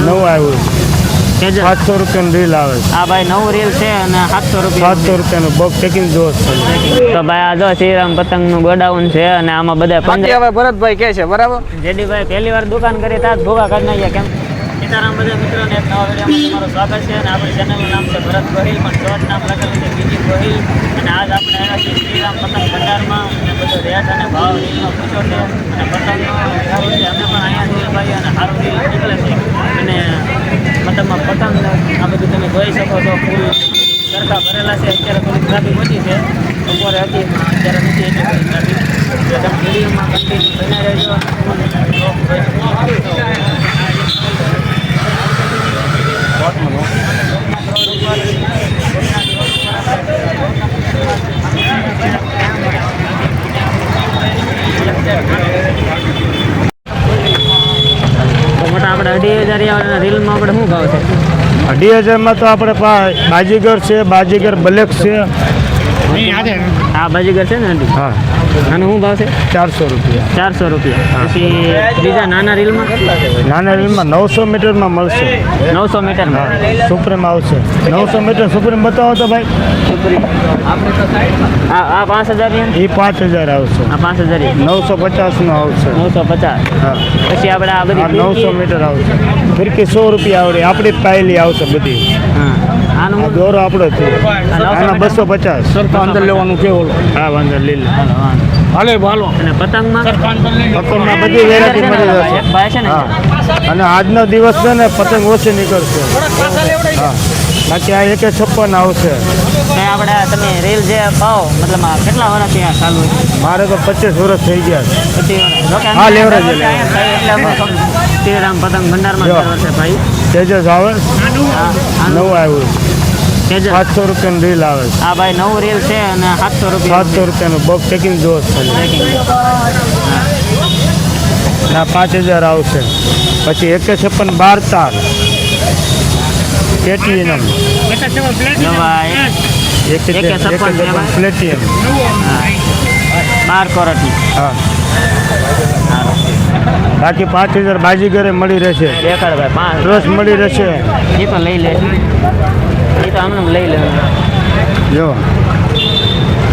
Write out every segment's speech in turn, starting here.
નવું આવ્યું 700 રૂપિયાનું રીલ આવે છે. હા ભાઈ નવું રીલ છે અને 700 રૂપિયા 700 રૂપિયાનું બગ ટેકિંગ જોશ છે. તો ભાઈ આ જો શ્રીરામ પતંગનું ગોડાઉન છે અને આમાં બધા હવે ભરતભાઈ કહે છે બરાબર. જેડીભાઈ પહેલી વાર દુકાન કરી ત્યાં જ ભોગા કાઢી નાખ્યા કેમ સીતારામ બધા મિત્રોને એક નવા વિડીયોમાં તમારું સ્વાગત છે અને આપણી ચેનલનું નામ છે ભરત ગોહિલ પણ શોર્ટ નામ લખેલું છે બીજી ગોહિલ અને આજ આપણે આવ્યા છીએ શ્રીરામ પતંગ ભંડારમાં અને બધો રેટ અને ભાવ રીલનો પૂછ્યો છે અને પતંગનો સારું છે અમે પણ અહીંયા નીલભાઈ અને સારું રીલ નીકળે છે અને મતલબમાં પતંગ આ બધું તમે જોઈ શકો છો ફૂલ સરખા ભરેલા છે અત્યારે થોડી ટ્રાફિક ઓછી છે બપોરે હતી અત્યારે નથી એટલી બધી ટ્રાફિક તમે વિડીયોમાં કન્ટિન્યુ બન્યા રહેજો આપણે 2,500 રીલમાં આપણે શું ભાવ છે 2,500 તો આપણે બાજીગર છે, બાજીગર બ્લેક છે. આ બાજીગર છે ને હા આનો શું ભાવ છે 400 રૂપિયા 400 રૂપિયા પછી બીજા નાના રીલમાં નાના રીલમાં 900 મીટરમાં મળશે 900 મીટરમાં સુપ્રીમ આવશે 900 મીટર સુપ્રીમ બતાવો તો ભાઈ. આ 5,000 એ 5,000 આવશે. આ 5,000 950 નો આવશે. 950 હા પછી આપણે આ બધી 900 મીટર આવશે. ફિરકી 100 રૂપિયા આવડે આપણી જ પાયેલી આવશે બધી. હા આનું આ દોરો આપણો છે આના 250 સરખા અંદર લેવાનું કેવો હા વાંધો લીલ હાલે ભાલો અને પતંગમાં પતંગમાં બધી વેરાયટી મળી જશે. ભાઈ છે ને હા અને આજનો દિવસ છે ને પતંગ ઓછી નીકળશે. હા બાકી આ 156 આવશે. આપણે તમે રીલ જે પાઓ મતલબ કેટલા વર્ષથી આ ચાલુ છે મારે તો 25 વર્ષ થઈ ગયા છે. પછી હા, લેવરેજ છે. શ્રીરામ પતંગ ભંડારમાં જો. દર વર્ષે ભાઈ તેજસ આવે નવું આવ્યું તેજસ 700 રૂપિયાનું રીલ આવે છે. હા ભાઈ નવું રીલ છે અને 700 રૂપિયા 700 રૂપિયાનું બગ ટેકિંગ જોશ છે. ના 5,000 આવશે. પછી 156 12 તાર પ્લેટિનમ પ્લેટિનમ 12 કેરેટની હા બાકી 5,000 બાજીગરે મળી રહેશે. દેખાડ ભાઈ 5 રસ મળી રહેશે. એ તો લઈ લે એ તો આમને લઈ લે જો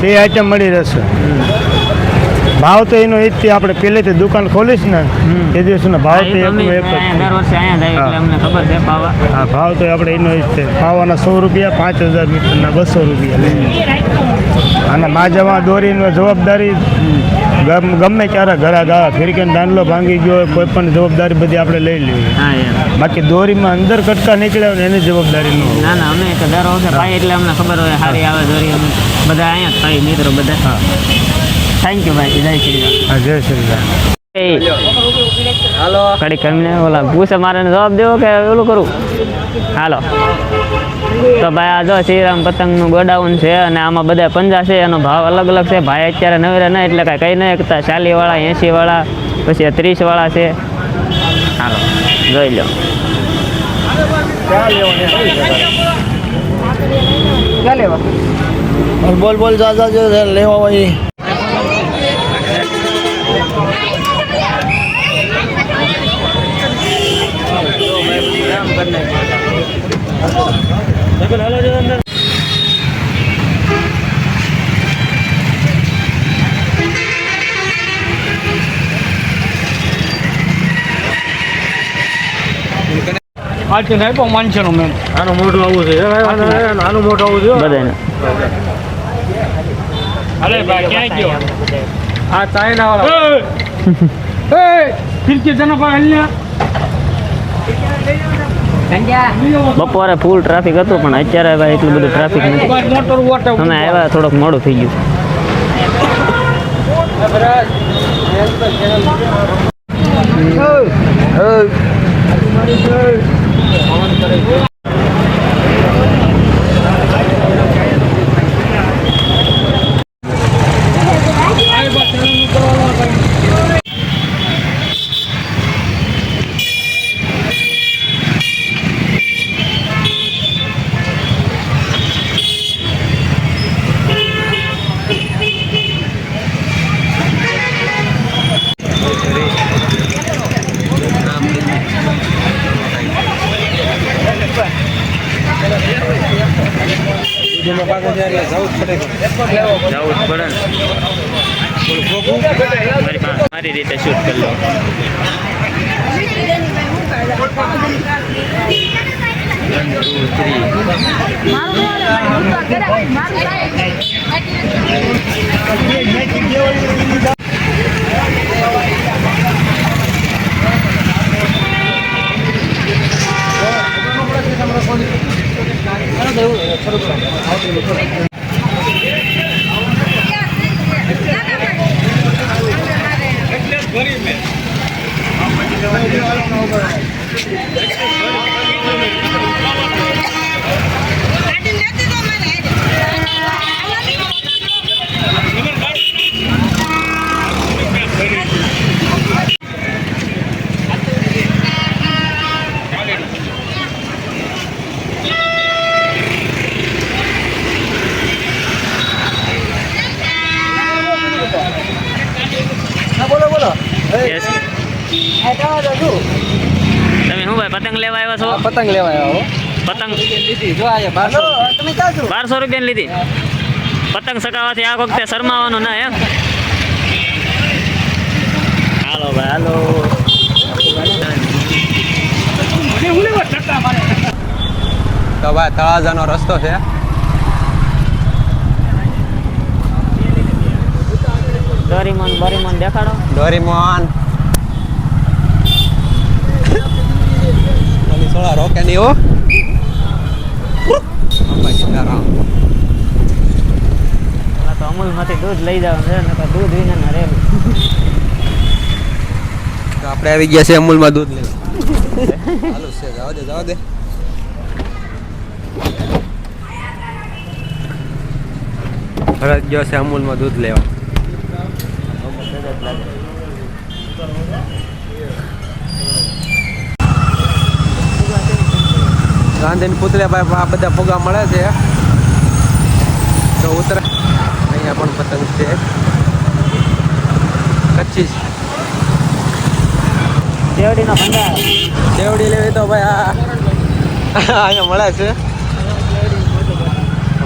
2 આઈટમ મળી રહેશે. ભાવ તો એનો એ જ છે આપણે પહેલેથી દુકાન ખોલીશ ને એ દિવસનો ભાવ તો એકનો એક જ છે. દર વર્ષે અહીંયા જાય એટલે અમને ખબર છે પાવા હા ભાવ તો આપણે એનો એ જ છે. પાવાના 100 રૂપિયા 5,000 મીટરના 200 રૂપિયા લઈએ. અને માજામાં દોરીનો જવાબદારી ગમે ત્યારે ઘરા ગાવા ફિરકીનો દાંડલો ભાંગી ગયો હોય કોઈ પણ જવાબદારી બધી આપણે લઈ લેવી. હા યાર બાકી દોરીમાં અંદર કટકા નીકળ્યા હોય ને એની જવાબદારી ન હોય. ના ના અમે તો દર વખતે પાઈ એટલે અમને ખબર હોય સારી આવે દોરી અમે બધા અહીંયા જ પાઈ મિત્રો બધા હા થેન્ક યુ ભાઈ જય શ્રી રામ હા જય શ્રી રામ. હાલો કડી કમને ઓલા પૂછે મારે જવાબ દેવો કે ઓલું કરું હાલો તો ભાઈ આ જો શ્રીરામ પતંગનું ગોડાઉન છે અને આમાં બધા પંજા છે એનો ભાવ અલગ અલગ છે ભાઈ અત્યારે નવેરા નહીં એટલે કાંઈ કહી નહીં શકતા 40 વાળા 80 વાળા પછી 30 વાળા છે હાલો જોઈ લો ક્યાં લેવા બોલ બોલ જાજા જો લેવા હોય આજે નહીં પણ માનશે નો મેમ આનું મોઢું આવું છે આનું મોઢું આવું છે બધાને અરે ભાઈ ક્યાં ગયો આ ચાઇના વાળા એ ફિરકી જના પર હલ્યા બપોરે ફૂલ ટ્રાફિક હતું પણ અત્યારે ભાઈ એટલું બધું ટ્રાફિક નથી મોટર વોટર અમે આવ્યા થોડોક મોડું થઈ ગયું બીજેમાં પાછળ છે એટલે જવું જ પડે જવું જ પડે ને. મારી રીતે શૂટ કરી લો. 1 2 3 Yes. તમે શું ભાઈ પતંગ લેવા આવ્યા છો? પતંગ લેવા આવ્યો પતંગ લીધી જો આ 1200 તમે ક્યાં છો? 1200 રૂપિયાની લીધી. પતંગ સકાવવાથી આ વખતે શરમાવાનું ના એમ. હાલો ભાઈ હાલો. તો ભાઈ તળાજાનો રસ્તો છે. ડોરીમોન બોરીમોન દેખાડો. ડોરીમોન સોળા રોકે નહીં હો. પેલા તો અમૂલમાંથી દૂધ લઈ જવાનું છે ને તો દૂધ વિના રહેલું. તો આપણે આવી ગયા છે અમૂલમાં દૂધ લેવા. ચાલુ છે જવા દે જવા દે. ફરજ ગયો છે અમૂલમાં દૂધ લેવા. ગાંધીની પુતળે ભાઈ આ બધા ફુગા મળે છે તો ઉતરે. અહીંયા પણ પતંગ છે. 25 દેવડીનો ભંડાર. દેવડી લેવી તો ભાઈ આ અહીંયા મળે છે.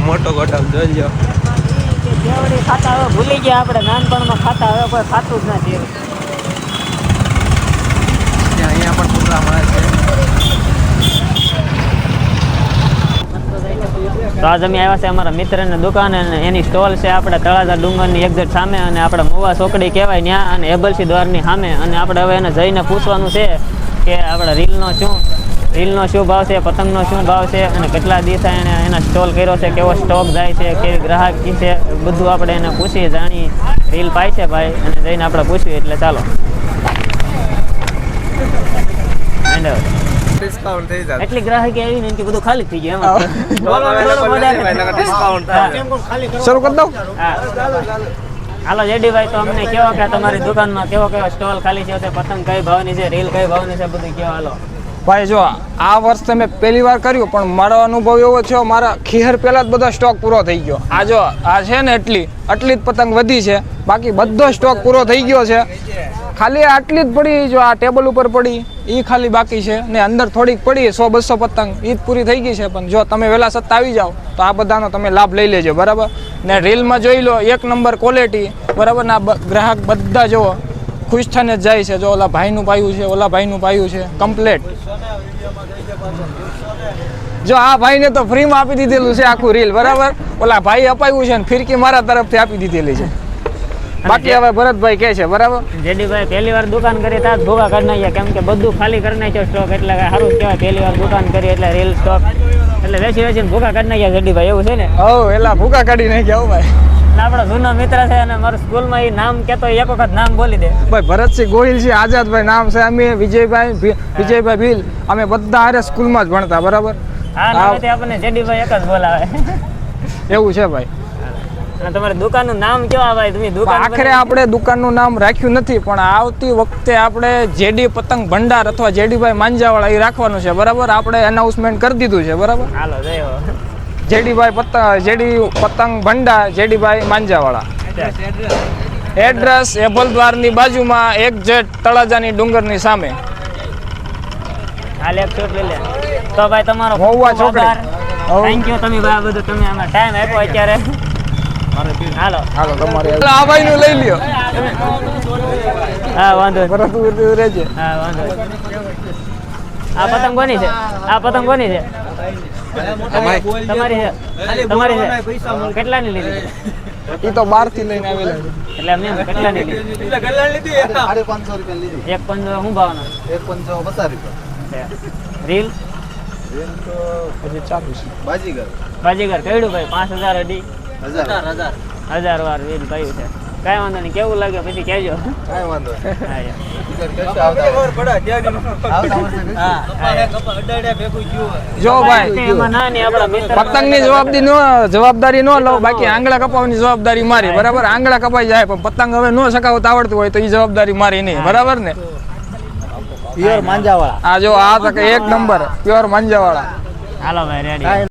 મોટો ગોઠવ જોઈ લો. દેવડી ખાતા હવે ભૂલી ગયા આપણે નાનપણમાં ખાતા હવે કોઈ ખાતું જ નથી. અહીંયા પણ ફુગા મળે છે. તો આજ અમે આવ્યા છે અમારા મિત્રની દુકાન અને એની સ્ટોલ છે આપણે તળાજા ડુંગરની એક્ઝેક્ટ સામે અને આપણે મોવા ચોકડી કહેવાય ત્યાં અને એબલસી દ્વારની સામે. અને આપણે હવે એને જઈને પૂછવાનું છે કે આપણે રીલનો શું ભાવ છે, પતંગનો શું ભાવ છે અને કેટલા દિવસે એને એના સ્ટોલ કર્યો છે, કેવો સ્ટોક જાય છે, કેવી ગ્રાહકી છે, બધું આપણે એને પૂછીએ જાણીએ. રીલ પાય છે ભાઈ અને જઈને આપણે પૂછીએ. એટલે ચાલો ડિસ્કાઉન્ટ થઈ જાય. એટલી ગ્રાહકી આવી ને કે બધું ખાલી થઈ ગયું એમાં. ડિસ્કાઉન્ટ શરૂ કરી દઉં. હાલો જેડીભાઈ, તો અમને કેવો કે તમારી દુકાનમાં કેવો સ્ટોલ ખાલી છે, પતંગ કઈ ભાવની છે, રીલ કઈ ભાવની છે, બધું કેવો. હાલો ભાઈ જો આ વર્ષે મેં પહેલી વાર કર્યું પણ મારો અનુભવ એવો થયો, મારા ખીહર પહેલાં જ બધો સ્ટોક પૂરો થઈ ગયો. આ જો આ છે ને એટલી જ પતંગ વધી છે, બાકી બધો સ્ટોક પૂરો થઈ ગયો છે. ખાલી આટલી જ પડી, જો આ ટેબલ ઉપર પડી એ ખાલી બાકી છે ને અંદર થોડીક પડી 100-200 પતંગ એ જ પૂરી થઈ ગઈ છે. પણ જો તમે વહેલા સત્તા આવી જાઓ તો આ બધાનો તમે લાભ લઈ લેજો બરાબર. ને રીલમાં જોઈ લો 1 નંબર ક્વોલિટી બરાબર. ના ગ્રાહક બધા જો ખુશ થઈને જ જાય છે. જો ઓલા ભાઈનું પાયું છે, ઓલા ભાઈનું પાયું છે કમ્પ્લેટ. જો આ ભાઈને તો ફ્રીમાં આપી દીધેલું છે આખું રીલ બરાબર. ઓલા ભાઈ અપાયું છે ને ફિરકી મારા તરફથી આપી દીધેલી છે. બાકી હવે ભરતભાઈ કહે છે બરાબર. જેડીભાઈ પહેલી વાર દુકાન કરી ત્યાં જ ભોગા કરી નાખ્યા, કેમ કે બધું ખાલી કરી નાખ્યો સ્ટોક. એટલે સારું કહેવાય, પહેલી વાર દુકાન કરી એટલે રીલ સ્ટોક એટલે વેચીને ભોગા કરી નાખ્યા. જેડીભાઈ એવું છે ને? હો એલા ભૂકા કાઢી નાખ્યા હો ભાઈ. આપણો જૂનો મિત્ર છે અને મારા સ્કૂલમાં એ નામ કહેતો એક વખત નામ બોલી દે. ભાઈ ભરતસિંહ ગોહિલ છે, આઝાદભાઈ નામ છે. અમે વિજયભાઈ ભીલ અમે બધા હારે સ્કૂલમાં જ ભણતા બરાબર. હા નામેથી આપણને જેડીભાઈ એક જ બોલાવે. એવું છે ભાઈ. અને તમારી દુકાનનું નામ કેવા ભાઈ? તમે દુકાન આખરે આપણે દુકાનનું નામ રાખ્યું નથી, પણ આવતી વખતે આપણે જેડી પતંગ ભંડાર અથવા જેડીભાઈ માંજાવાળા એ રાખવાનું છે બરાબર. આપણે એનાઉન્સમેન્ટ કરી દીધું છે બરાબર. હાલો જય હો. જેડી પતંગ ભંડાર જેડીભાઈ માંજાવાળા. એડ્રેસ એબલ દ્વારની બાજુમાં એક્ઝેક્ટ તળાજાની ડુંગરની સામે. હાલ એક શોટ લઈ લે. તો ભાઈ તમારો મહુવા ખૂબ ચોકડી. આભાર. થેન્ક યુ તમે ભાઈ બધું તમે આમાં ટાઈમ આપ્યો અત્યારે હાલો હાલો તમારે આ ભાઈ નું લઈ લ્યો હા વાંધો નહીં. બરાબર તું રહેજે હા વાંધો નહીં. આ પતંગ કોની છે આ પતંગ કોની છે તમારી છે તમારી છે કેટલાની લીધી એ તો 12 થી લઈને આવેલા છે. એટલે એમને એમ કેટલાની લીધી 500 રૂપિયા લીધી એક પંજો શું ભાવનો 150 રૂપિયા રીલ પછી ચાલુ છે બાજીગર બાજીગર કહેડું ભાઈ 5000 અઢી 1000 1000 વાર રીલ ભાઈ છે કાંઈ વાંધો નહીં કેવું લાગે પછી કહેજો કાંઈ વાંધો નહીં. હા યાર. જો ભાઈ એમાં ના નહીં આપણા મિત્ર પતંગની જવાબદારી ન લો બાકી આંગળા કપાવવાની જવાબદારી મારી બરાબર આંગળા કપાઈ જાય પણ પતંગ હવે ન સકાવતા આવડતું હોય તો એ જવાબદારી મારી નહીં બરાબર ને પ્યોર માંજાવાળા આ જો આ તો કે એક નંબર પ્યોર માંજાવાળા હાલો ભાઈ રેડી